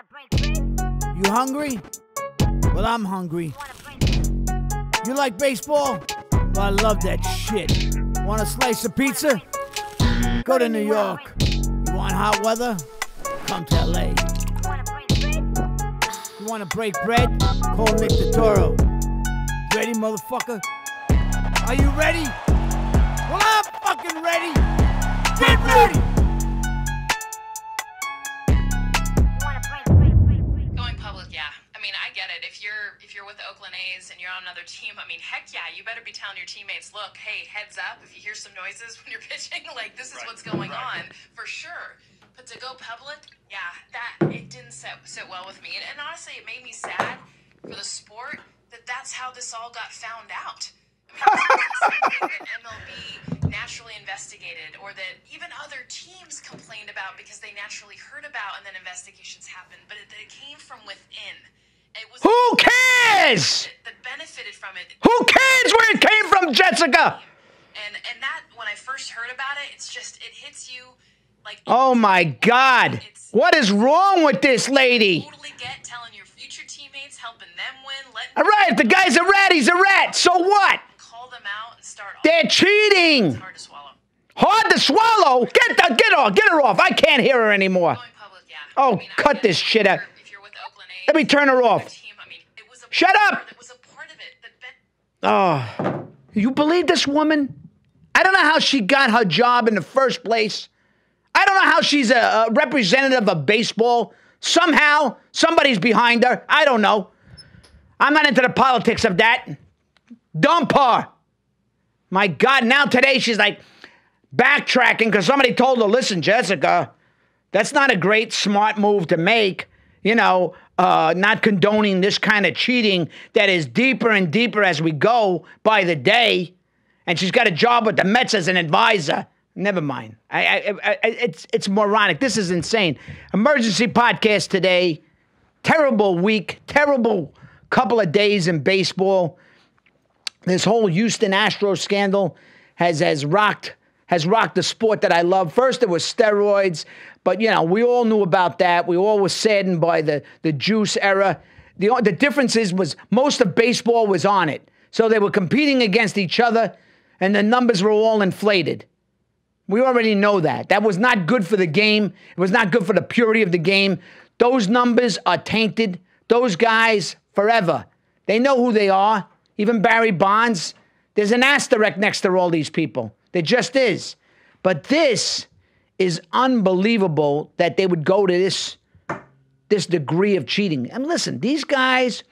You hungry? Well, I'm hungry. You like baseball? Well, I love that shit. Want a slice of pizza? Go to New York. You want hot weather? Come to LA. You want to break bread? Call Nick Turturro. Ready, motherfucker? Are you ready? Well, I'm fucking ready. Get ready! Going public, yeah. I mean, I get it. If you're with the Oakland A's and you're on another team, I mean, heck yeah, you better be telling your teammates, look, hey, heads up, if you hear some noises when you're pitching, like, this is what's going on, for sure. But to go public, yeah, it didn't sit well with me. And honestly, it made me sad for the sport that's how this all got found out. I mean, it's something that MLB naturally investigated, or that even other teams complained about because they naturally heard about, and then investigations happened. But it came from within. It was who cares? That benefited from it. Who cares where it came from, Jessica? And that, when I first heard about it, it's just, it hits you like. Oh my God! What is wrong with this lady? Totally get telling your future teammates, helping them win. All right, if the guy's a rat, he's a rat. So what? Call them out and start. They're cheating. It's hard to swallow. Hard to swallow? Get her off. I can't hear her anymore. Going public, yeah. Oh, I mean, cut this shit out. If you're with Oakland A's, let me turn her off. Team, I mean, it was a shut up. It was a part of it Oh, you believe this woman? I don't know how she got her job in the first place. I don't know how she's a representative of baseball. Somehow, somebody's behind her. I don't know. I'm not into the politics of that. Dump her. My God, now today she's like backtracking because somebody told her, listen, Jessica, that's not a great, smart move to make. You know, not condoning this kind of cheating that is deeper and deeper as we go by the day. And she's got a job with the Mets as an advisor. Never mind. It's moronic. This is insane. Emergency podcast today. Terrible week. Terrible couple of days in baseball. This whole Houston Astros scandal has rocked the sport that I love. First, it was steroids, but, you know, we all knew about that. We all were saddened by the juice era. The difference was most of baseball was on it. So they were competing against each other, and the numbers were all inflated. We already know that. That was not good for the game. It was not good for the purity of the game. Those numbers are tainted. Those guys, forever. They know who they are. Even Barry Bonds. There's an asterisk next to all these people. There just is. But this is unbelievable that they would go to this degree of cheating. And listen, these guys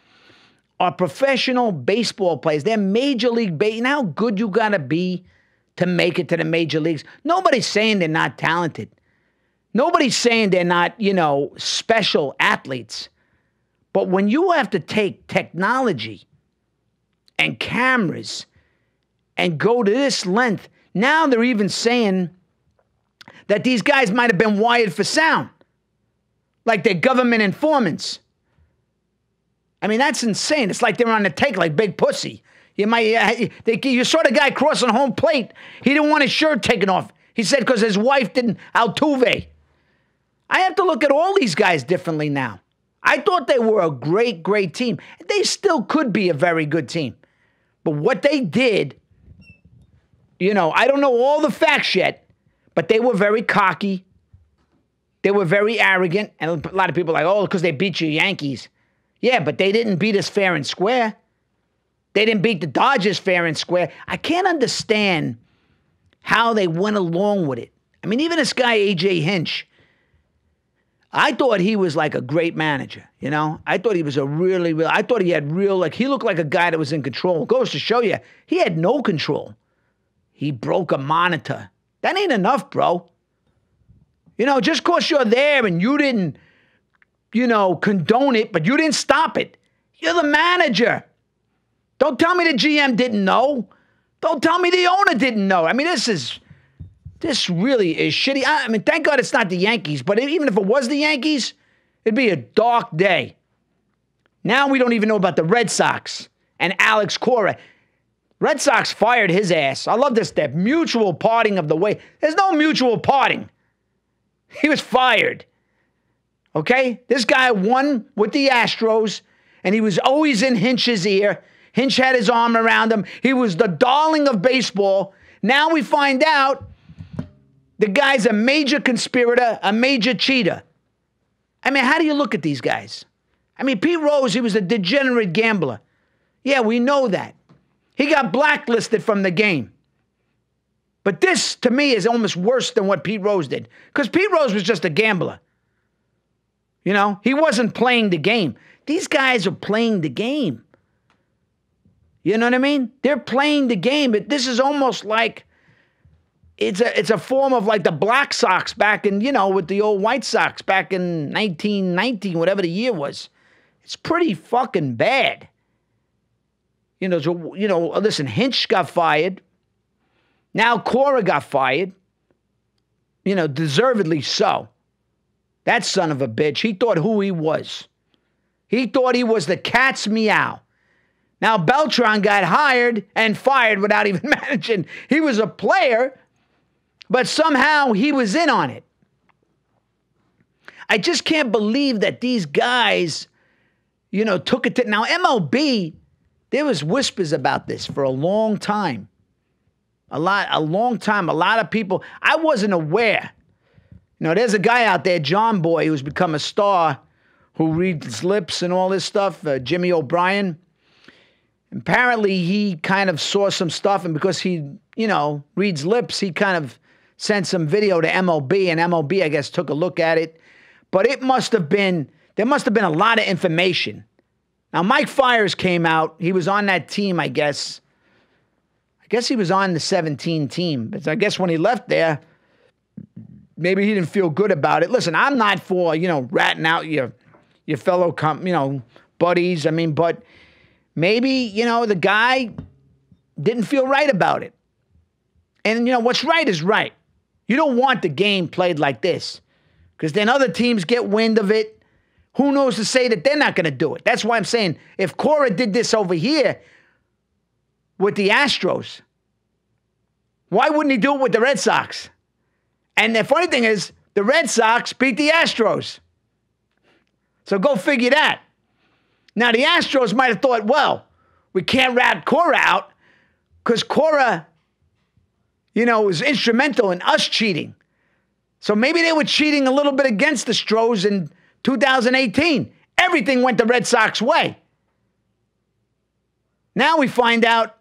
are professional baseball players. They're major league baseball. You know how good you got to be to make it to the major leagues? Nobody's saying they're not talented. Nobody's saying they're not, you know, special athletes. But when you have to take technology and cameras and go to this length, now they're even saying that these guys might have been wired for sound, like they're government informants. I mean, that's insane. It's like they're on the take like Big Pussy. You saw the guy crossing home plate. He didn't want his shirt taken off. He said because his wife didn't. Altuve. I have to look at all these guys differently now. I thought they were a great, great team. They still could be a very good team. But what they did, you know, I don't know all the facts yet, but they were very cocky. They were very arrogant. And a lot of people are like, oh, because they beat your Yankees. Yeah, but they didn't beat us fair and square. They didn't beat the Dodgers fair and square. I can't understand how they went along with it. I mean, even this guy, A.J. Hinch, I thought he was like a great manager, you know? I thought he was I thought he had he looked like a guy that was in control. It goes to show you, he had no control. He broke a monitor. That ain't enough, bro. You know, just because you're there and you didn't, you know, condone it, but you didn't stop it. You're the manager. Don't tell me the GM didn't know. Don't tell me the owner didn't know. I mean, this really is shitty. I mean, thank God it's not the Yankees, but even if it was the Yankees, it'd be a dark day. Now we don't even know about the Red Sox and Alex Cora. Red Sox fired his ass. I love this step. Mutual parting of the way. There's no mutual parting. He was fired. Okay? This guy won with the Astros, and he was always in Hinch's ear. Hinch had his arm around him. He was the darling of baseball. Now we find out the guy's a major conspirator, a major cheater. I mean, how do you look at these guys? I mean, Pete Rose, he was a degenerate gambler. Yeah, we know that. He got blacklisted from the game. But this, to me, is almost worse than what Pete Rose did. Because Pete Rose was just a gambler. You know, he wasn't playing the game. These guys are playing the game. You know what I mean? They're playing the game. But this is almost like it's a form of like the Black Sox back in, you know, with the old White Sox back in 1919, whatever the year was. It's pretty fucking bad. You know, so, you know, listen, Hinch got fired. Now Cora got fired. You know, deservedly so. That son of a bitch, he thought who he was. He thought he was the cat's meow. Now Beltran got hired and fired without even managing. He was a player, but somehow he was in on it. I just can't believe that these guys, you know, took it to... Now MLB, there was whispers about this for a long time. A long time. A lot of people... I wasn't aware. You know, there's a guy out there, John Boy, who's become a star, who reads lips and all this stuff, Jimmy O'Brien. Apparently, he kind of saw some stuff, and because he, you know, reads lips, he kind of sent some video to MLB, and MLB, I guess, took a look at it. But it must have been, there must have been a lot of information. Now, Mike Fiers came out. He was on that team, I guess. I guess he was on the 17 team. But I guess when he left there, maybe he didn't feel good about it. Listen, I'm not for, you know, ratting out your fellow, you know, buddies. I mean, but maybe, you know, the guy didn't feel right about it. And, you know, what's right is right. You don't want the game played like this, because then other teams get wind of it. Who knows to say that they're not going to do it? That's why I'm saying if Cora did this over here with the Astros, why wouldn't he do it with the Red Sox? And the funny thing is, the Red Sox beat the Astros. So go figure that. Now, the Astros might have thought, well, we can't rat Cora out because Cora, you know, was instrumental in us cheating. So maybe they were cheating a little bit against the Astros in 2018. Everything went the Red Sox way. Now we find out,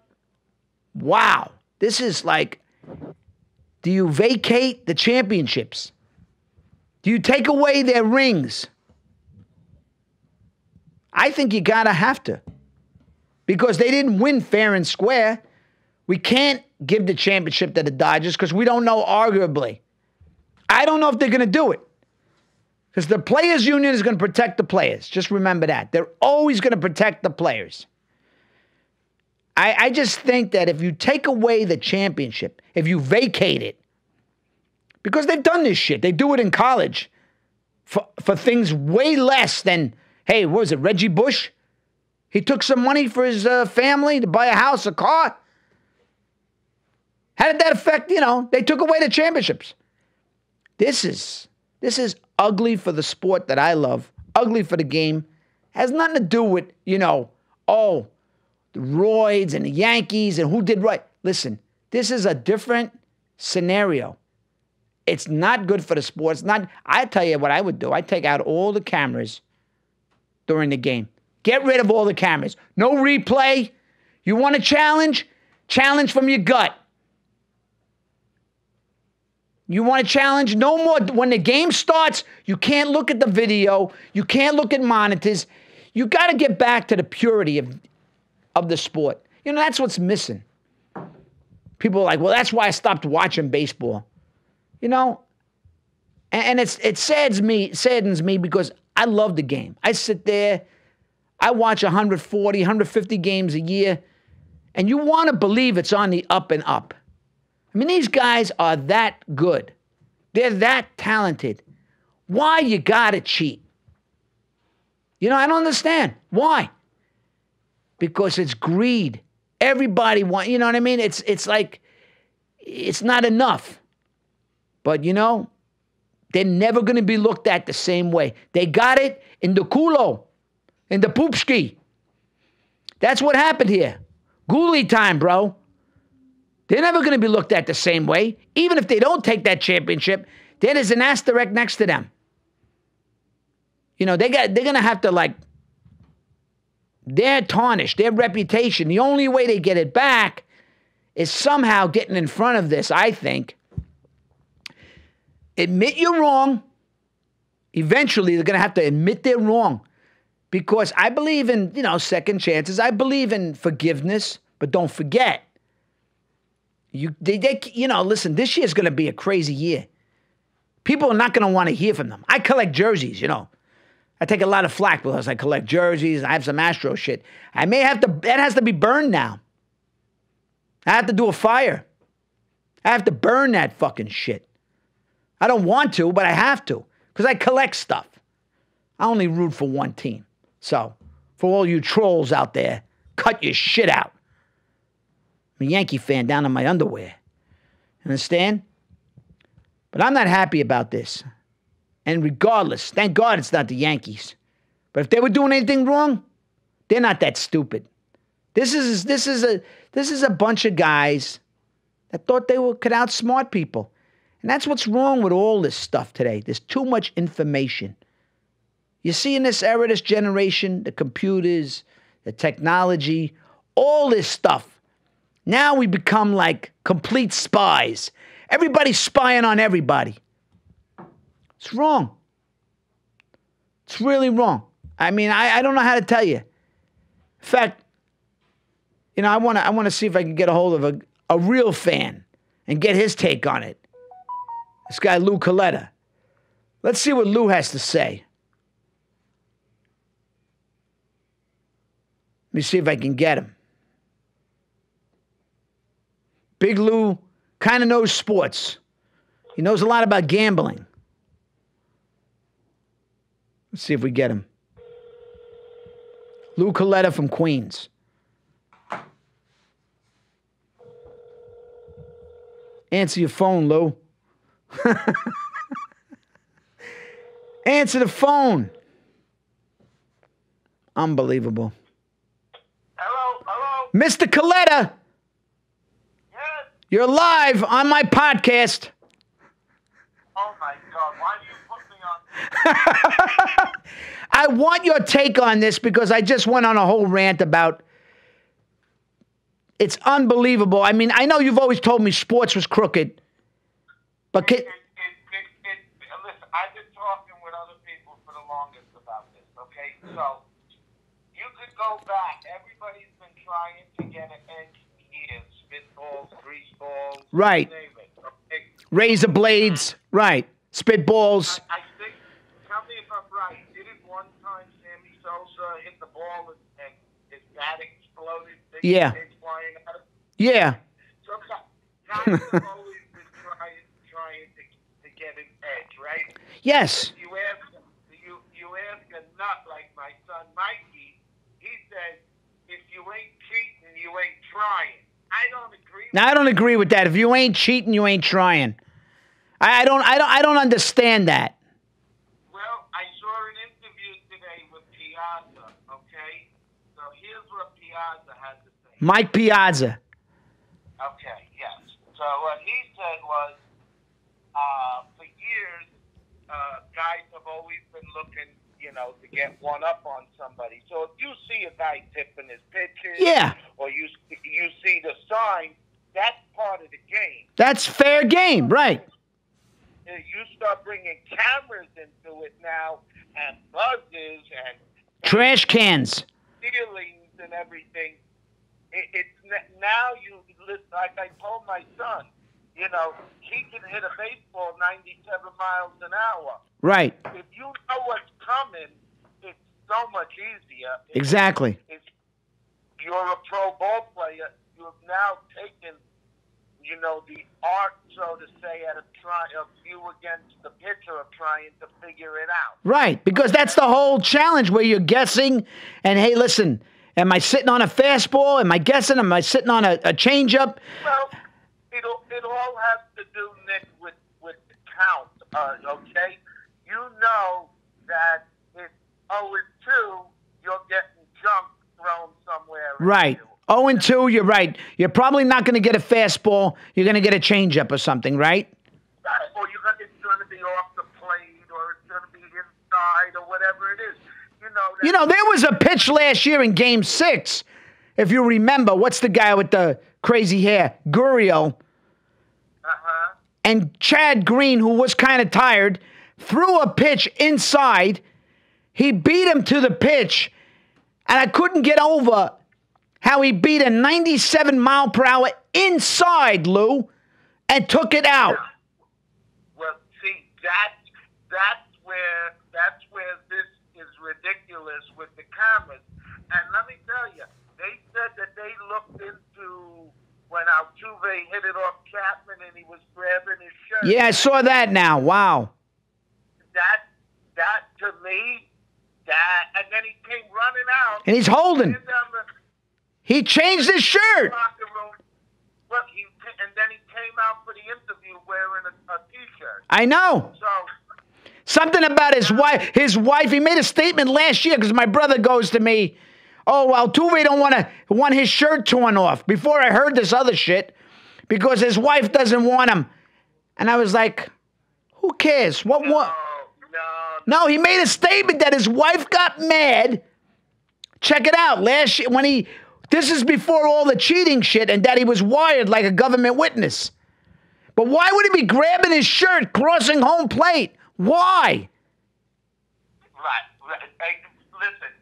wow, this is like, do you vacate the championships? Do you take away their rings? I think you gotta have to. Because they didn't win fair and square. We can't give the championship to the Dodgers because we don't know, arguably. I don't know if they're gonna do it. Because the players' union is gonna protect the players. Just remember that. They're always gonna protect the players. I just think that if you take away the championship, if you vacate it, because they've done this shit. They do it in college for things way less than, hey, what was it, Reggie Bush? He took some money for his family to buy a house, a car. How did that affect, you know, they took away the championships. This is ugly for the sport that I love, ugly for the game. Has nothing to do with, you know, oh, the Royds and the Yankees and who did right. Listen, this is a different scenario. It's not good for the sport. It's not. I tell you what I would do. I'd take out all the cameras during the game. Get rid of all the cameras. No replay. You want a challenge? Challenge from your gut. You want a challenge? No more. When the game starts, you can't look at the video. You can't look at monitors. You got to get back to the purity of the sport. You know, that's what's missing. People are like, well, that's why I stopped watching baseball. You know, and it saddens me because I love the game. I sit there, I watch 140, 150 games a year, and you want to believe it's on the up and up. I mean, these guys are that good. They're that talented. Why you gotta cheat? You know, I don't understand. Why? Because it's greed. Everybody wants, you know what I mean? It's like, it's not enough. But, you know, they're never going to be looked at the same way. They got it in the culo, in the poopski. That's what happened here. Ghoulie time, bro. They're never going to be looked at the same way. Even if they don't take that championship, there's an asterisk next to them. You know, they're going to have to, like, they're tarnished, their reputation. The only way they get it back is somehow getting in front of this, I think. Admit you're wrong. Eventually, they're going to have to admit they're wrong. Because I believe in, you know, second chances. I believe in forgiveness, but don't forget. You know, listen, this year's going to be a crazy year. People are not going to want to hear from them. I collect jerseys, you know. I take a lot of flack because I collect jerseys. I have some Astros shit. I may have to, that has to be burned now. I have to do a fire. I have to burn that fucking shit. I don't want to, but I have to because I collect stuff. I only root for one team. So, for all you trolls out there, cut your shit out. I'm a Yankee fan down in my underwear. Understand? But I'm not happy about this. And regardless, thank God it's not the Yankees. But if they were doing anything wrong, they're not that stupid. This is a bunch of guys that thought they could outsmart people. And that's what's wrong with all this stuff today. There's too much information. You see in this era, this generation, the computers, the technology, all this stuff. Now we become like complete spies. Everybody's spying on everybody. It's wrong. It's really wrong. I mean, I don't know how to tell you. In fact, you know, I want to see if I can get a hold of a real fan and get his take on it. This guy, Lou Coletta. Let's see what Lou has to say. Let me see if I can get him. Big Lou kind of knows sports. He knows a lot about gambling. Let's see if we get him. Lou Coletta from Queens. Answer your phone, Lou. Answer the phone. Unbelievable. Hello? Mr. Coletta. Yes? You're live on my podcast. Oh my God, why do you put me on? I want your take on this because I just went on a whole rant about it's unbelievable. I mean, I know you've always told me sports was crooked, but Listen, I've been talking with other people for the longest about this, okay? So, you could go back. Everybody's been trying to get an edge here. Spitballs, grease balls. Right. Name it, okay? razor blades, right? Spitballs. I think, tell me if I'm right, didn't one time Sammy Sosa hit the ball and his bat exploded? Yeah. Flying out? Yeah. So guys have always been trying to get an edge, right? Yes. You ask a nut like my son Mikey, he says, if you ain't cheating, you ain't trying. I don't agree with Now, I don't agree with that. If you ain't cheating, you ain't trying. I don't understand that. Well, I saw an interview today with Piazza, okay? So here's what Piazza had to say. Mike Piazza. Okay, yes. So what he said was, for years, guys have always been looking, to get one up on somebody. So if you see a guy tipping his pitches, Yeah. or you see the sign, that's part of the game. That's fair game, right? You start bringing cameras into it now, and buzzes, and Trash cans. feelings and everything. It's now you listen. Like I told my son, he can hit a baseball 97 miles an hour. Right. If you know what's coming, it's so much easier. Exactly. If you're a pro ball player, you have now taken, the art, so to say, of you against the pitcher of trying to figure it out. Right, because that's the whole challenge where you're guessing, and hey, listen, am I sitting on a fastball? Am I guessing? Am I sitting on a changeup? Well, it all has to do, Nick, with the count, the okay? You know that it's 0-2, you're getting junk thrown somewhere. Right. 0-2, you're right. You're probably not going to get a fastball. You're going to get a changeup or something, right? Or it's going to be off the plate, or it's going to be inside, or whatever it is. You know, there was a pitch last year in Game 6, if you remember. What's the guy with the crazy hair? Gurriel. Uh-huh. And Chad Green, who was kind of tired, threw a pitch inside. He beat him to the pitch, and I couldn't get over how he beat a 97 mile per hour inside, Lou, and took it out. Yeah. Well, see, that's where this is ridiculous with the cameras. And let me tell you, they said that they looked into when Altuve hit it off Chapman and he was grabbing his shirt. Yeah, I saw that now. Wow. That to me, and then he came running out. And he's holding. He changed his shirt. Well, and then he came out for the interview wearing a T-shirt. I know. So something about his wife. His wife. He made a statement last year because my brother goes to me, "Oh, Altuve don't want his shirt torn off." Before I heard this other shit, because his wife doesn't want him, and I was like, "Who cares? What? No, he made a statement that his wife got mad. Check it out. Last year, this is before all the cheating shit, and that he was wired like a government witness. But why would he be grabbing his shirt, crossing home plate? Why? Right. Hey, listen,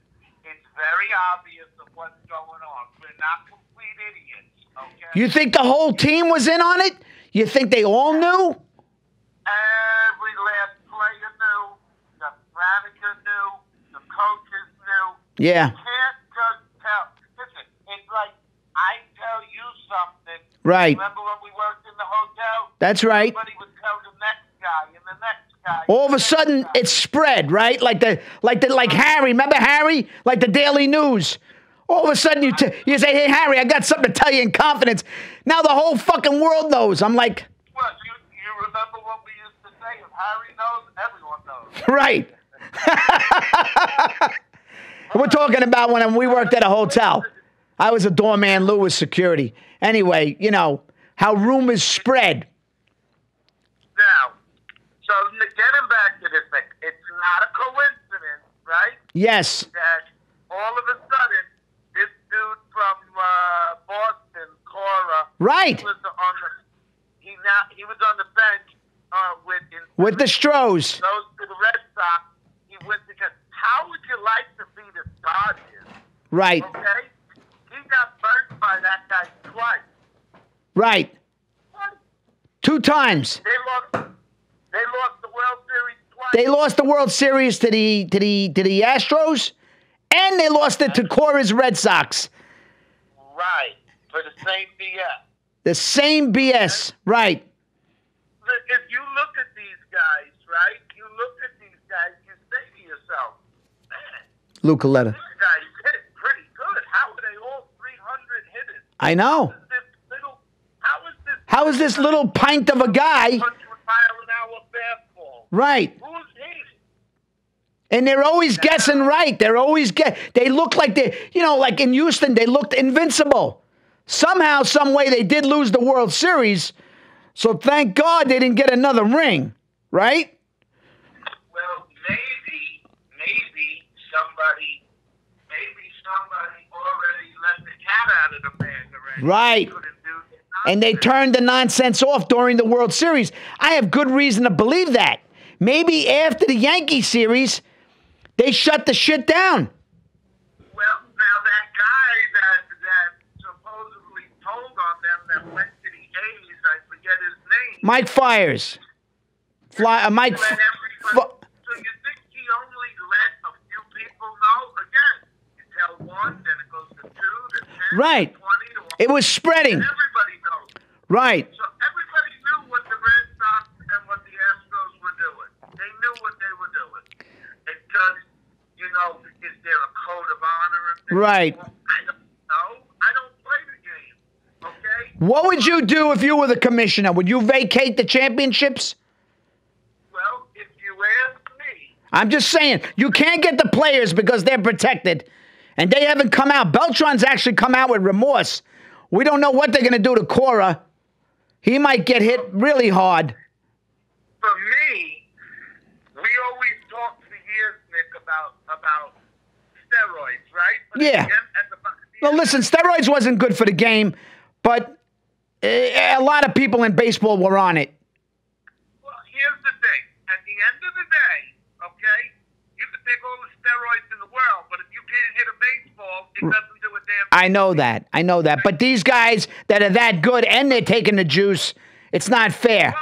it's very obvious of what's going on. We're not complete idiots, okay? You think the whole team was in on it? You think they all knew? Every last player knew. The manager knew. The coaches knew. Yeah. You can't just tell. Listen, it's like I tell you something. Right. Remember when we worked in the hotel? That's right. Everybody would tell the next guy and the next guy. All of a sudden, it's spread, right? Like Harry. Remember Harry? Like the Daily News. All of a sudden, you say, "Hey, Harry, I got something to tell you in confidence." Now the whole fucking world knows. I'm like, well, you remember what we used to say? If Harry knows, everyone knows. Right. We're talking about when we worked at a hotel. I was a doorman, Lou was security. Anyway, how rumors spread. Now, so getting back to this thing, it's not a coincidence, right? Yes. That all of a sudden, this dude from Boston, Cora, right, he was on the bench with the Astros. Goes to the Red Sox. He went because how would you like to be the Dodgers? Right. Okay. He got burnt by that guy twice. Right. Twice. 2 times. They lost the World Series twice. They lost the World Series to the Astros, and they lost it to Cora's Red Sox. Right. For the same BS. The same BS. Right. If you look at these guys, right? You look at these guys, you say to yourself, man, Lou Coletta. these guys hit pretty good. How are they all 300 hitters? I know. How is this little pint of a guy? 100 mile an hour fastball. Right. Who's he? And they're always guessing right. They look like like in Houston, they looked invincible. Somehow, some way, they did lose the World Series. So thank God they didn't get another ring, right? Well, maybe somebody already let the cat out of the bag already. Right. And they turned the nonsense off during the World Series. I have good reason to believe that. Maybe after the Yankee series, they shut the shit down. Well, now that guy that supposedly told on them that went to the A's, I forget his name. Mike Fiers. Mike. So you think he only let a few people know? Again, you tell one, then it goes to 2, then 10, right. 20, to 100. It was spreading. Everybody knows. Right. So everybody knew what the Red Sox and what the Astros were doing. They knew what they were doing. It's just, is there a code of honor? Right. Well, I don't know. I don't play the game. Okay? What would you do if you were the commissioner? Would you vacate the championships? Well, I'm just saying, you can't get the players because they're protected. And they haven't come out. Beltran's actually come out with remorse. We don't know what they're going to do to Cora. He might get hit really hard. For me, we always talked for years, Nick, about steroids, right? But Yeah. Well, listen, steroids wasn't good for the game, but a lot of people in baseball were on it. Well, here's the thing. At the end of the day, okay, you can take all the steroids in the world, but if you can't hit a baseball, it doesn't do a damn thing. I know that. But these guys that are that good and they're taking the juice, it's not fair.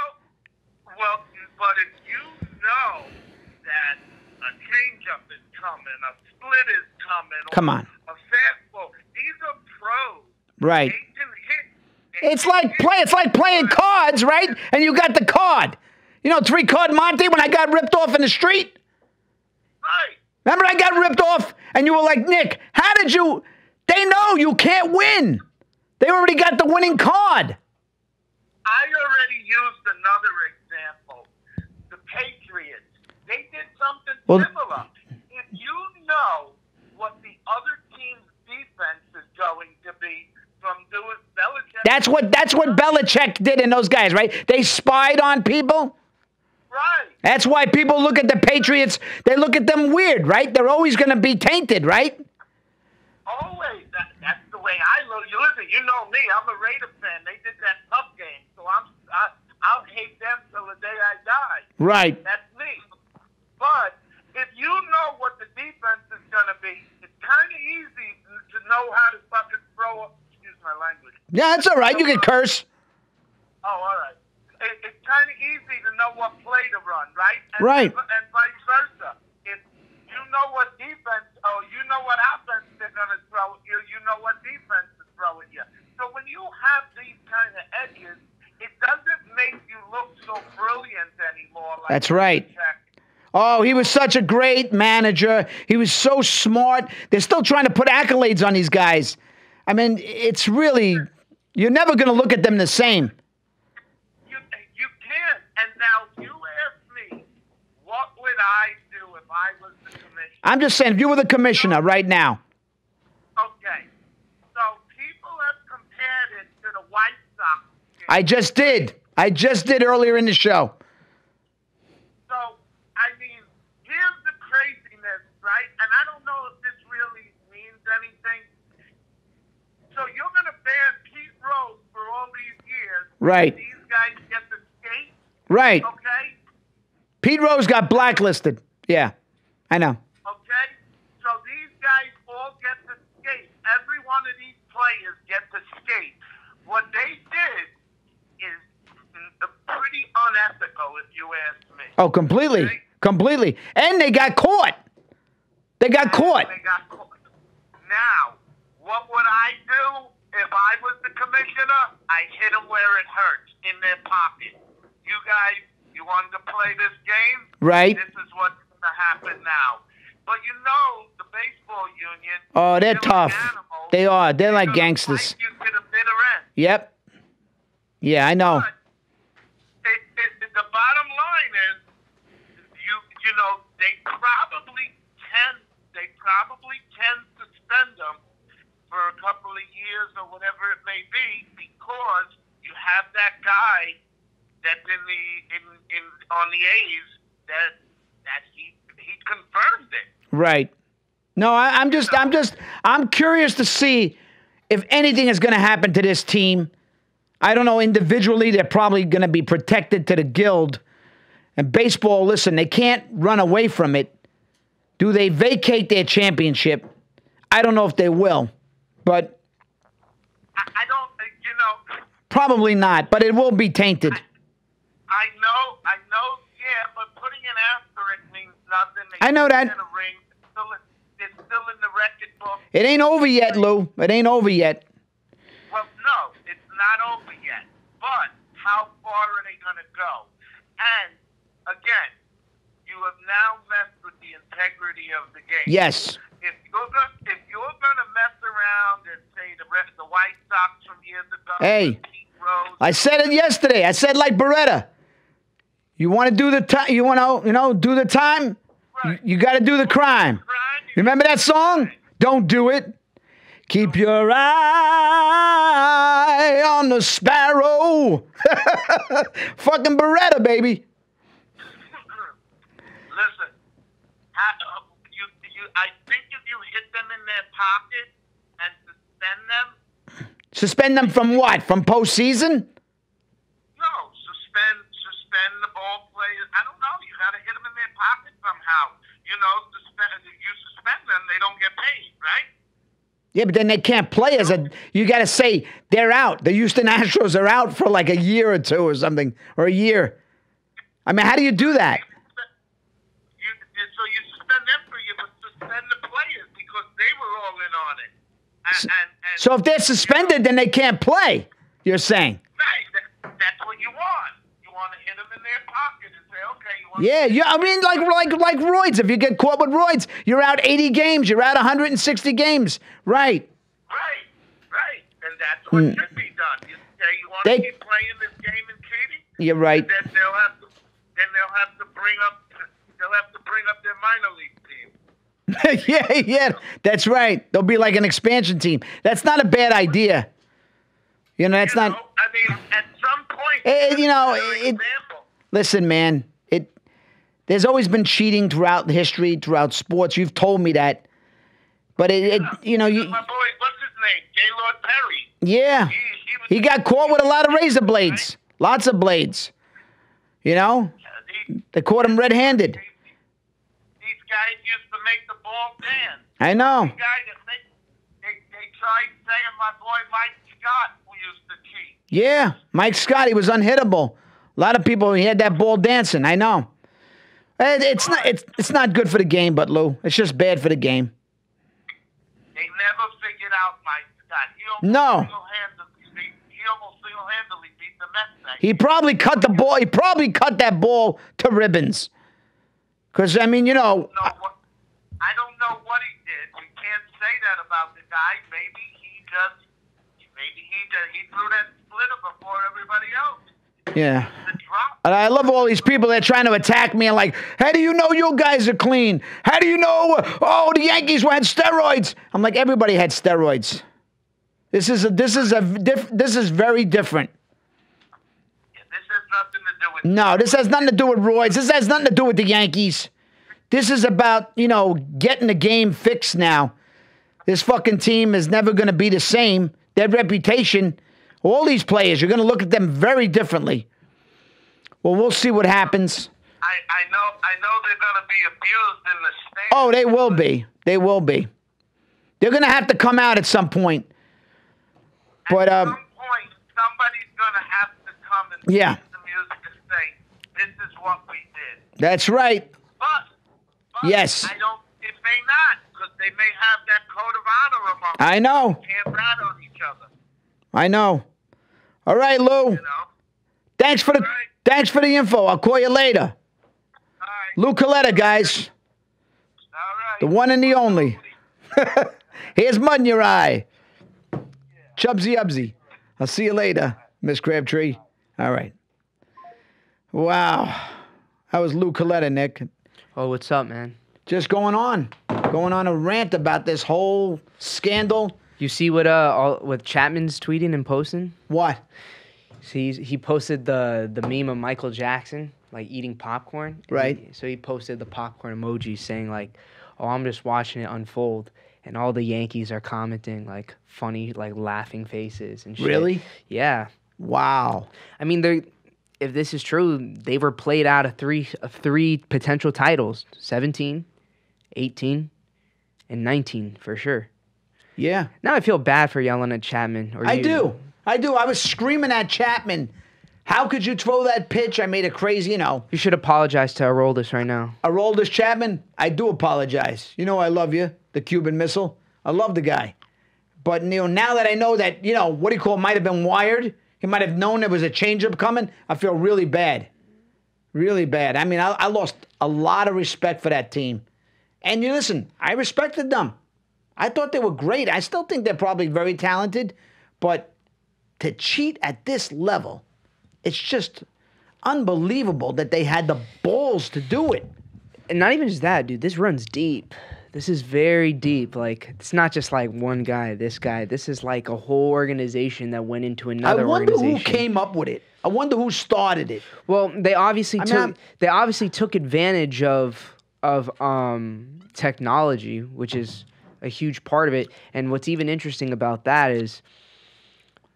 Well, but if you know that a changeup is coming, a split is coming, Come on. a fastball, these are pros. Right. They can hit. It's like playing cards, right? And you got the card. You know, 3-card Monte when I got ripped off in the street? Right. Remember I got ripped off and you were like, Nick, how did you... They know you can't win. They already got the winning card. I already used another example. The Patriots. They did something similar. If you know what the other team's defense is going to be from doing Belichick... That's what Belichick did in those guys, right? They spied on people. Right. That's why people look at the Patriots, they look at them weird, right? They're always going to be tainted, right? Always. That's the way I look. You listen, you know me. I'm a Raider fan. They did that tough game, so I'll hate them till the day I die. Right. That's me. But if you know what the defense is going to be, it's kind of easy to know how to fucking throw up. Excuse my language. Yeah, that's all right. You can curse. Oh, all right. It's kind of easy to know what play to run, right? Right. And vice versa. If you know what defense, you know what offense they're going to throw at you, you know what defense to throw at you. So when you have these kind of edges, it doesn't make you look so brilliant anymore. Like That's right. Oh, he was such a great manager. He was so smart. They're still trying to put accolades on these guys. I mean, it's really, you're never going to look at them the same. You can't. And now you ask me, what would I do if I was the commissioner? I'm just saying, if you were the commissioner right now. Okay. So people have compared it to the White Sox game. I just did earlier in the show. So, I mean, here's the craziness, right? And I don't know if this really means anything. So you're going to ban Pete Rose for all these years. Right. These guys get to skate. Right. Okay? Pete Rose got blacklisted. Yeah, I know. Okay? So these guys all get to skate. Every one of these players get to skate. What they did is pretty unethical, if you ask me. Oh, completely. Okay? Completely. And they got caught. They got caught. Now, what would I do if I was the commissioner? I hit them where it hurts, in their pocket. You guys, you wanted to play this game? Right. This is what's going to happen now. But you know, the baseball union... Oh, they're tough. Like animals. They are. They're like gangsters. You to the bitter end. Yep. Yeah, I know. But the bottom line is, you know, they probably can suspend them for a couple of years or whatever it may be, because you have that guy that's on the A's that he confirmed it. Right. No, I'm curious to see if anything is going to happen to this team. I don't know. Individually, they're probably going to be protected to the gild. And baseball, listen, they can't run away from it. Do they vacate their championship? I don't know if they will, but I don't, you know. Probably not, but it will be tainted. I know, yeah, but putting an asterisk means nothing. I know that. In a ring. It's still in the record book. It ain't over yet, Lou. It ain't over yet. Well, no, it's not over yet. But how far are they going to go? And, again, you have now messed with the integrity of the game. Yes. If you're going to mess around and say the White Sox from years ago, hey, Pete Rose, I said it yesterday. I said like Beretta. You want to do the time? You want to, do the time? right. You got to do the crime. Remember that song? Don't do it. Keep your eye on the sparrow. Fucking Beretta, baby. Listen, I think if you hit them in their pocket and suspend them. Suspend them from what? From postseason? No, suspend the ball players. I don't know. You got to hit them in their pocket somehow. You suspend them, they don't get paid, right? Yeah, but then they can't play as a. You got to say they're out. The Houston Astros are out for like a year or two or something, or a year. I mean, how do you do that? So you suspend them for you, but suspend the players because they were all in on it. And so if they're suspended, then they can't play. You're saying? Right. That's what you want. You want to hit them in their pocket and say, okay, you want. Yeah. I mean, like roids. If you get caught with roids, you're out 80 games. You're out 160 games. Right. Right. And that's what should be done. You say you want to keep playing this game in cheating. You're right. Then they'll have to bring up their minor league team. yeah, that's right. They'll be like an expansion team. That's not a bad idea. You know, that's not. I mean, at some point, listen, man. There's always been cheating throughout history, throughout sports. You've told me that, but my boy, what's his name? Gaylord Perry. Yeah, he got caught with a lot of razor blades, lots of blades. You know, they caught him red-handed. These guys used to make the ball dance. I know. They tried saying my boy Mike Scott, who used to cheat. Yeah, Mike Scott, he was unhittable. A lot of people, he had that ball dancing. I know. It's not good for the game, but Lou, it's just bad for the game. They never figured out Mike Scott. He almost single-handedly beat the Mets. He probably cut the ball. He probably cut that ball to ribbons. Because I mean, I don't know what he did. We can't say that about the guy. Maybe he threw that splitter before everybody else. Yeah. And I love all these people that are trying to attack me and like, how do you know you guys are clean? How do you know, the Yankees had steroids? I'm like, everybody had steroids. This is very different. Yeah, this has nothing to do with. No, this has nothing to do with roids. This has nothing to do with the Yankees. This is about, getting the game fixed now. This fucking team is never going to be the same. Their reputation, all these players, you're going to look at them very differently. Well, we'll see what happens. I know they're going to be abused in the state. Oh, they will be. They will be. They're going to have to come out at some point. But at some point, somebody's going to have to come and the music and say, this is what we did. That's right. But yes. It may not, because they may have that code of honor among them. I know. They can't rat on each other. I know. All right, Lou. Thanks for the info. I'll call you later. All right. Lou Coletta, guys. All right. The one and the only. Here's mud in your eye. Chubsy Ubsy. I'll see you later, Miss Crabtree. All right. Wow. That was Lou Coletta, Nick. Oh, what's up, man? Just going on a rant about this whole scandal. You see what Chapman's tweeting and posting? What? See, he posted the meme of Michael Jackson like eating popcorn. Right. So he posted the popcorn emoji saying like, "Oh, I'm just watching it unfold," and all the Yankees are commenting like funny, like laughing faces and shit. Really? Yeah. Wow. I mean, if this is true, they were played out of three potential titles: 17, 18, and 19 for sure. Yeah. Now I feel bad for yelling at Chapman. I do. I was screaming at Chapman. How could you throw that pitch? I made it crazy, You should apologize to Aroldis right now. Aroldis Chapman, I do apologize. I love you, the Cuban Missile. I love the guy. But, now that I know that, might have been wired, he might have known there was a changeup coming, I feel really bad. Really bad. I mean, I lost a lot of respect for that team. And listen, I respected them. I thought they were great. I still think they're probably very talented. But to cheat at this level, it's just unbelievable that they had the balls to do it. And not even just that, dude. This runs deep. This is very deep. Like, it's not just like one guy, this guy. This is like a whole organization that went into another organization. I wonder who came up with it. I wonder who started it. Well, they obviously took advantage of technology, which is a huge part of it. And what's even interesting about that is,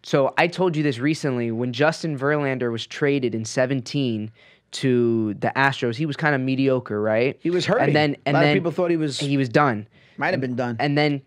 so I told you this recently, when Justin Verlander was traded in 2017 to the Astros, he was kind of mediocre, right? He was hurting. And a lot of people thought he was done. Might have been done. And then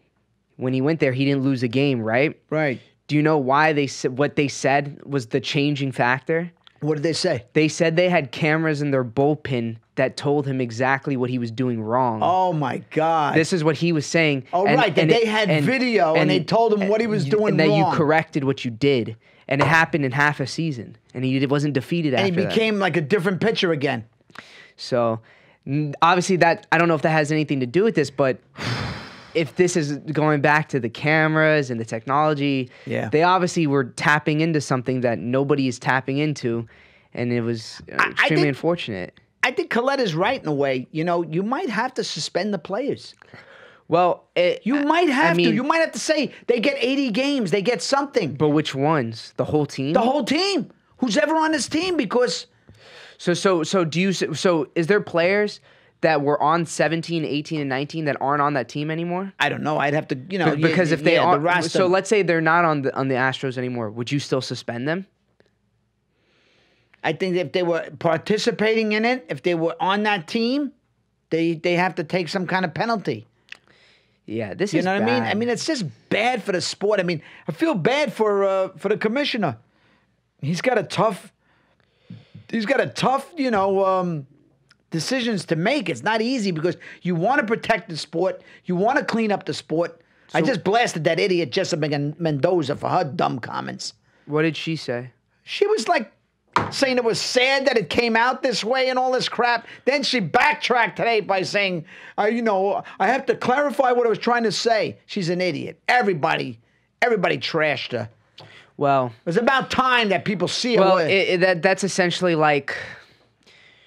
when he went there, he didn't lose a game, right? Right. Do you know why what they said was the changing factor? What did they say? They said they had cameras in their bullpen that told him exactly what he was doing wrong. Oh my God! This is what he was saying. Oh, right. That they had video and they told him what he was doing and that wrong. You corrected what you did. And it happened in half a season. And he wasn't defeated after that. And he became like a different pitcher again. So, obviously, I don't know if that has anything to do with this, but if this is going back to the cameras and the technology, they obviously were tapping into something that nobody is tapping into. And it was extremely unfortunate. I think Colette is right in a way. You know, you might have to suspend the players. Well, you might have to. You might have to say they get 80 games. They get something. But which ones? The whole team? The whole team. Who's ever on this team? Because so is there players that were on 17, 18, and 19 that aren't on that team anymore? I don't know. I'd have to, because if they are, so let's say they're not on the Astros anymore. Would you still suspend them? I think if they were participating in it, if they were on that team, they have to take some kind of penalty. Yeah, this is you know what bad. I mean? I mean, it's just bad for the sport. I mean, I feel bad for the commissioner. He's got a tough, decisions to make. It's not easy because you want to protect the sport, you want to clean up the sport. So, I just blasted that idiot Jessica Mendoza for her dumb comments. What did she say? She was like saying it was sad that it came out this way and all this crap. Then she backtracked today by saying, I have to clarify what I was trying to say. She's an idiot. Everybody trashed her. Well, it was about time that people see her. Well, that's essentially like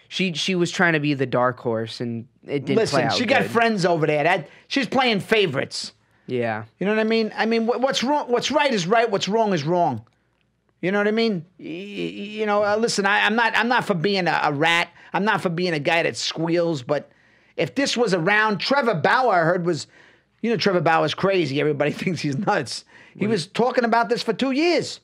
she was trying to be the dark horse, and it didn't play out she good. got friends over there. She's playing favorites. Yeah. You know what I mean? I mean, what's wrong? What's right is right. What's wrong is wrong. You know what I mean? Listen, I'm not for being a rat. I'm not for being a guy that squeals. But if this was around, Trevor Bauer, I heard was, Trevor Bauer's crazy. Everybody thinks he's nuts. He was talking about this for 2 years.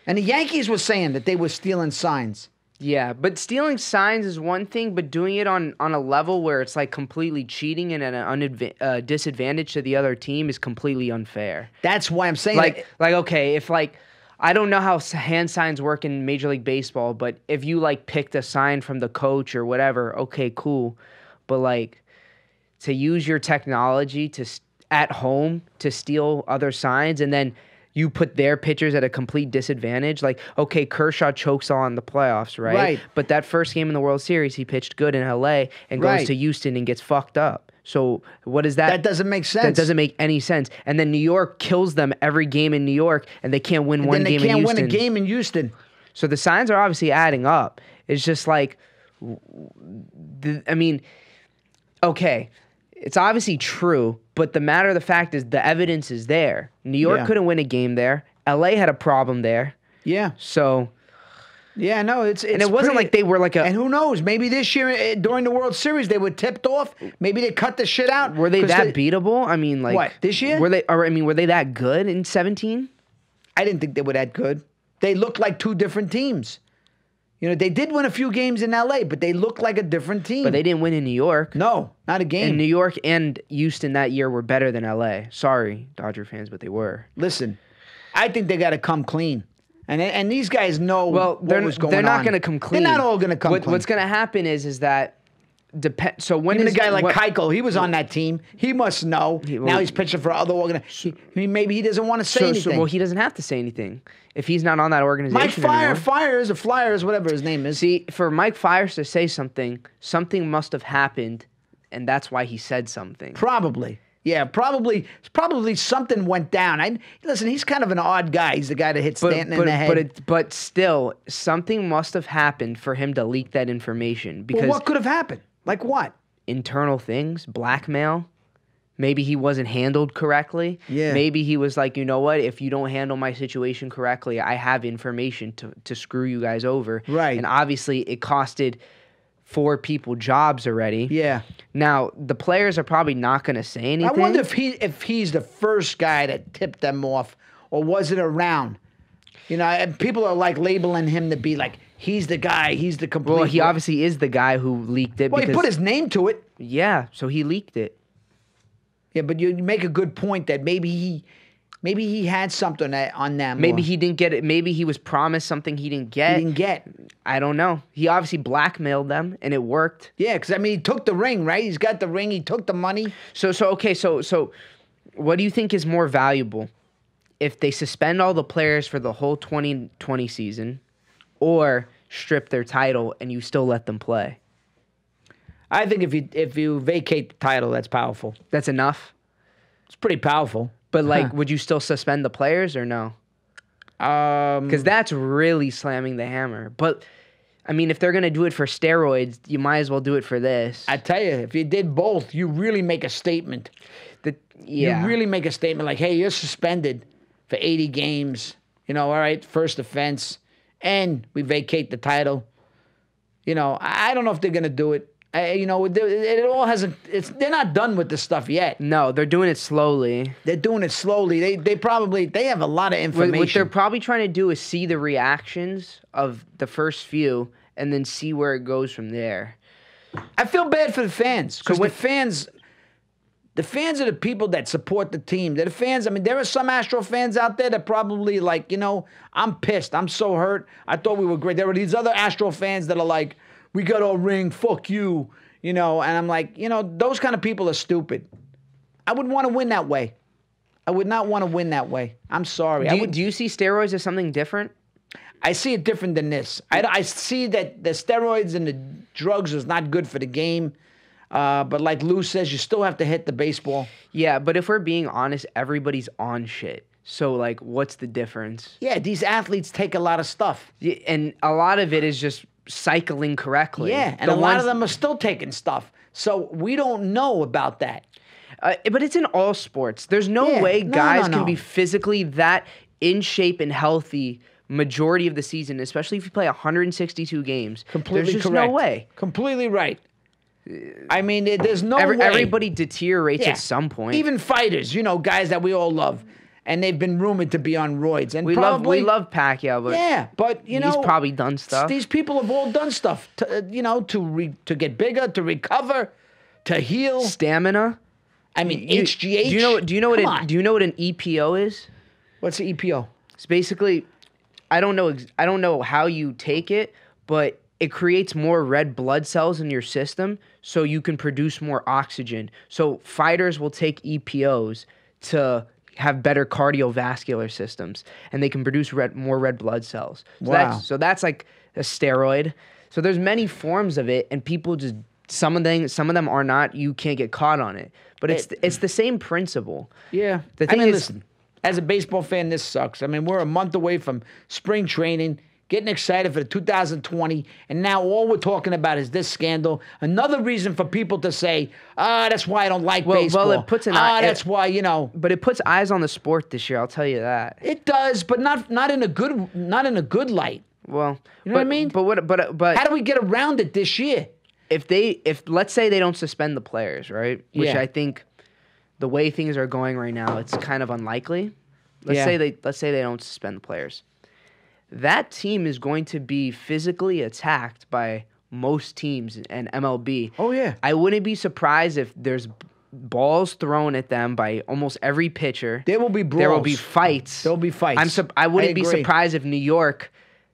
And the Yankees were saying that they were stealing signs. Yeah, but stealing signs is one thing, but doing it on a level where it's like completely cheating and at an disadvantage to the other team is completely unfair. That's why I'm saying okay, if I don't know how hand signs work in Major League Baseball, but if you picked a sign from the coach or whatever, okay, cool. But to use your technology at home to steal other signs and then you put their pitchers at a complete disadvantage. Okay, Kershaw chokes on the playoffs, right? Right. But that first game in the World Series, he pitched good in L.A. and goes to Houston and gets fucked up. So what is that? That doesn't make sense. That doesn't make any sense. And then New York kills them every game in New York, and they can't win one game in Houston. They can't win a game in Houston. So the signs are obviously adding up. It's just okay, it's obviously true, but the matter of the fact is the evidence is there. New York couldn't win a game there. L.A. had a problem there. Yeah. So... Yeah, no, it's and it wasn't like they were And who knows? Maybe this year during the World Series they were tipped off. Maybe they cut the shit out. Were they that beatable? I mean, what this year? Were they that good in 2017? I didn't think they were that good. They looked like two different teams. They did win a few games in L.A., but they looked like a different team. But they didn't win in New York. No, not a game. And New York and Houston that year were better than L.A. Sorry, Dodger fans, but they were. Listen, I think they got to come clean. And these guys know what was going on. They're not going to come clean. They're not all going to come clean. What's going to happen is that so when even is a guy like Keuchel, he was on that team. He must know. Now he's pitching for other organizations. Maybe he doesn't want to say anything. Well, he doesn't have to say anything if he's not on that organization anymore. Fires or Flyers, whatever his name is. See, for Mike Fiers to say something must have happened, and that's why he said something. Probably. Yeah, probably something went down. Listen, he's kind of an odd guy. He's the guy that hits Stanton in the head. But still, something must have happened for him to leak that information. Because what could have happened? Like what? internal things, blackmail. Maybe he wasn't handled correctly. Yeah. Maybe he was like, you know what? If you don't handle my situation correctly, I have information to screw you guys over. Right. And obviously, it costed 4 people jobs already. Yeah. Now, the players are probably not going to say anything. I wonder if he's the first guy that tipped them off, or was it around? You know, and people are like labeling him to be like, he's the guy, he's the complete. Well, he obviously is the guy who leaked it. Well, because, he put his name to it. Yeah, so he leaked it. Yeah, but you make a good point that maybe he had something on them. Maybe he didn't get it. Maybe he was promised something he didn't get. He didn't get. I don't know. He obviously blackmailed them, and it worked. Yeah, because I mean, he took the ring, right? He's got the ring. He took the money. So what do you think is more valuable? If they suspend all the players for the whole 2020 season, or strip their title and you still let them play? I think if you vacate the title, that's powerful. That's enough? It's pretty powerful. But, like, would you still suspend the players or no? Because that's really slamming the hammer. But, I mean, if they're going to do it for steroids, you might as well do it for this. I tell you, if you did both, you really make a statement. Yeah. You really make a statement like, hey, you're suspended for 80 games. You know, all right, first offense. And we vacate the title. You know, I don't know if they're going to do it. You know, it all hasn't. They're not done with this stuff yet. No, they're doing it slowly. They're doing it slowly. They have a lot of information. What they're probably trying to do is see the reactions of the first few and then see where it goes from there. I feel bad for the fans because the fans are the people that support the team. They're the fans. I mean, there are some Astro fans out there that probably like, you know, I'm pissed. I'm so hurt. I thought we were great. There are these other Astro fans that are like, we got our ring, fuck you, you know, and I'm like, you know, those kind of people are stupid. I wouldn't want to win that way. I would not want to win that way. I'm sorry. Do you see steroids as something different? I see it different than this. I see that the steroids and the drugs is not good for the game. But like Lou says, you still have to hit the baseball. Yeah, but if we're being honest, everybody's on shit. So, like, what's the difference? Yeah, these athletes take a lot of stuff. And a lot of it is just cycling correctly. Yeah, and a lot of them are still taking stuff. So we don't know about that. But it's in all sports. There's no way guys can be physically that in shape and healthy majority of the season, especially if you play 162 games. Completely There's just correct. no way. Completely right. I mean, there's no way. Everybody deteriorates at some point. Even fighters, you know, guys that we all love. And they've been rumored to be on roids. And we love Pacquiao, but but you know, he's probably done stuff. These people have all done stuff, you know, to get bigger, to recover, to heal. Stamina. I mean, HGH. Do you know what an EPO is? What's the EPO? It's basically, I don't know how you take it, but it creates more red blood cells in your system, so you can produce more oxygen. So fighters will take EPOs to have better cardiovascular systems, and they can produce more red blood cells. So that's like a steroid. So there's many forms of it, and people just some of them are not. You can't get caught on it, but it's the same principle. Yeah. The thing is, listen, as a baseball fan, this sucks. I mean, we're a month away from spring training. Getting excited for the 2020, and now all we're talking about is this scandal. Another reason for people to say, that's why I don't like baseball. Well, it puts that's why, you know. But it puts eyes on the sport this year, I'll tell you that. It does, but not in a good light. Well, you know what I mean? But how do we get around it this year? If let's say they don't suspend the players, right? Which Yeah. I think the way things are going right now, it's kind of unlikely. Let's say they don't suspend the players. That team is going to be physically attacked by most teams in MLB. Oh, yeah. I wouldn't be surprised if there's balls thrown at them by almost every pitcher. There will be brawls. There will be fights. There will be fights. I wouldn't be surprised if New York,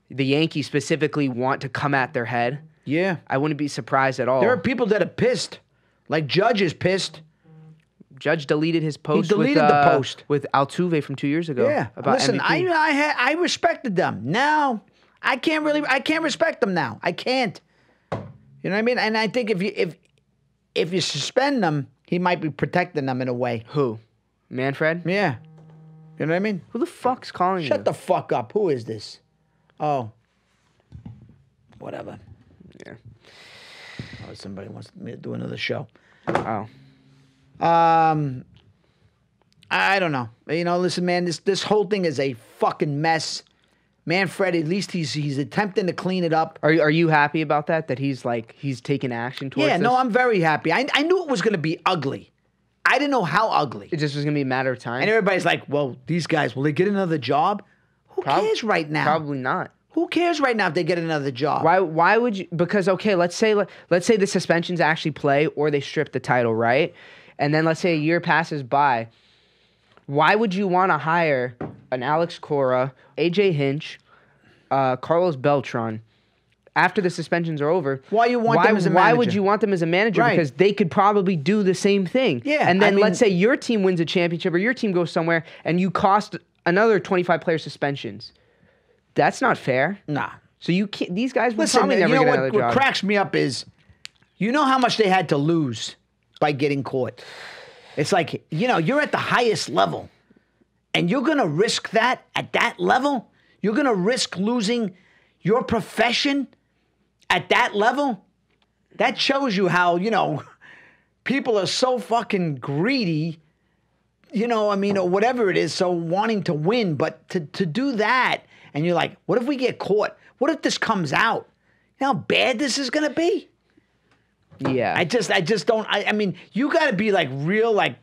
the Yankees specifically, want to come at their head. Yeah. I wouldn't be surprised at all. There are people that are pissed. Like Judge is pissed. Judge deleted his post. He deleted the post with Altuve from 2 years ago. Yeah, about listen, MVP. I respected them. Now I can't respect them now. I can't. You know what I mean? And I think if you suspend them, he might be protecting them in a way. Who? Manfred? Yeah. You know what I mean? Who the fuck's calling you? Shut the fuck up. Who is this? Oh. Whatever. Yeah. somebody wants me to do another show. Oh. I don't know. You know, listen, man, this whole thing is a fucking mess. Manfred, at least he's attempting to clean it up. Are you happy about that? That he's taking action towards Yeah, this? no, I'm very happy. I knew it was going to be ugly. I didn't know how ugly. It just was gonna be a matter of time. And everybody's like, well, these guys, will they get another job? Who cares right now? Probably not. Who cares right now if they get another job? Why would you? Because okay, let's say the suspensions actually play or they strip the title, right? And then let's say a year passes by. Why would you want to hire an Alex Cora, AJ Hinch, Carlos Beltran after the suspensions are over? Why you want them as a manager? Why would you want them as a manager? Right. Because they could probably do the same thing. Yeah, And then I mean, let's say your team wins a championship or your team goes somewhere and you cost another 25 player suspensions. That's not fair. Nah. So you can't, these guys will Listen, probably you never know get another what job. cracks me up is, you know how much they had to lose by getting caught. It's like, you know, you're at the highest level, and you're going to risk that at that level? You're going to risk losing your profession at that level? That shows you how, you know, people are so fucking greedy, you know, I mean, or whatever it is, so wanting to win. But to do that, and you're like, what if we get caught? What if this comes out? You know how bad this is going to be? Yeah. I just don't. I mean, you got to be like real, like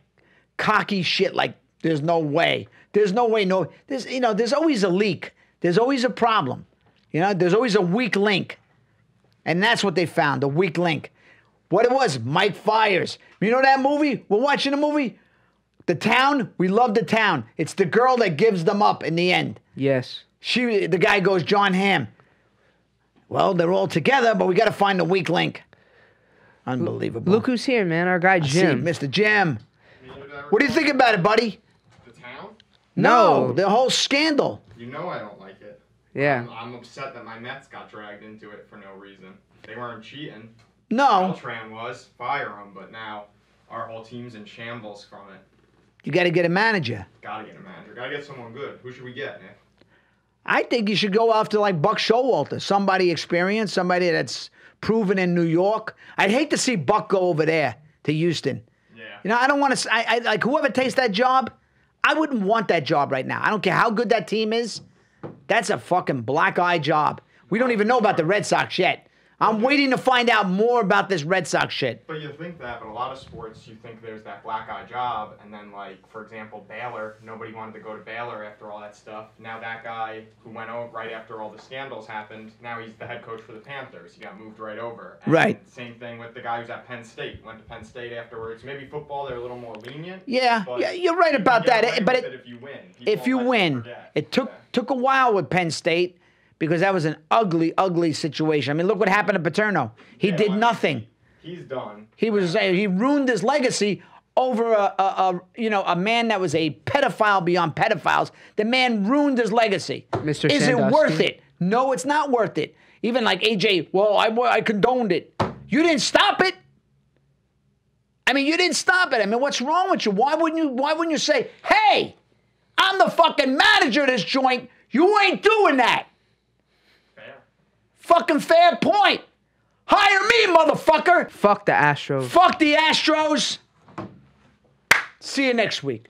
cocky shit. Like, there's no way. There's no way. No, there's, you know, there's always a leak. There's always a problem. You know, there's always a weak link. And that's what they found, the weak link. What it was, Mike Fires. You know that movie? We're watching a movie? The Town? We love The Town. It's the girl that gives them up in the end. Yes. The guy goes, John Hamm. Well, they're all together, but we got to find the weak link. Unbelievable. Look who's here, man. Our guy Jim. See, Mr. Jim. What do you think about it, buddy? The Town? No, the whole scandal. You know I don't like it. Yeah. I'm upset that my Mets got dragged into it for no reason. They weren't cheating. No. Beltran was. Fire him, but now our whole team's in shambles from it. You got to get a manager. Gotta get a manager. Gotta get someone good. Who should we get, Nick? I think you should go after like Buck Showalter, somebody experienced, somebody that's proven in New York. I'd hate to see Buck go over there to Houston. Yeah. You know, I don't want to. I like whoever takes that job. I wouldn't want that job right now. I don't care how good that team is. That's a fucking black eye job. We don't even know about the Red Sox yet. I'm waiting to find out more about this Red Sox shit. But you think that, but a lot of sports, you think there's that black eye job, and then, like, for example, Baylor, nobody wanted to go to Baylor after all that stuff. Now that guy who went over right after all the scandals happened, now he's the head coach for the Panthers. He got moved right over. And right. Same thing with the guy who's at Penn State. Went to Penn State afterwards. Maybe football, they're a little more lenient. Yeah, yeah, you're right about that. But if you win. If you win, it took a while with Penn State. Because that was an ugly, ugly situation. I mean, look what happened to Paterno. He did nothing. He's done. He ruined his legacy over a man that was a pedophile beyond pedophiles. The man ruined his legacy. Mr. Is Sandusky? it worth it? No, it's not worth it. Even like AJ, well, I condoned it. You didn't stop it. I mean, you didn't stop it. I mean, what's wrong with you? Why wouldn't you say, hey, I'm the fucking manager of this joint. You ain't doing that. Fucking fair point. Hire me, motherfucker. Fuck the Astros. Fuck the Astros. See you next week.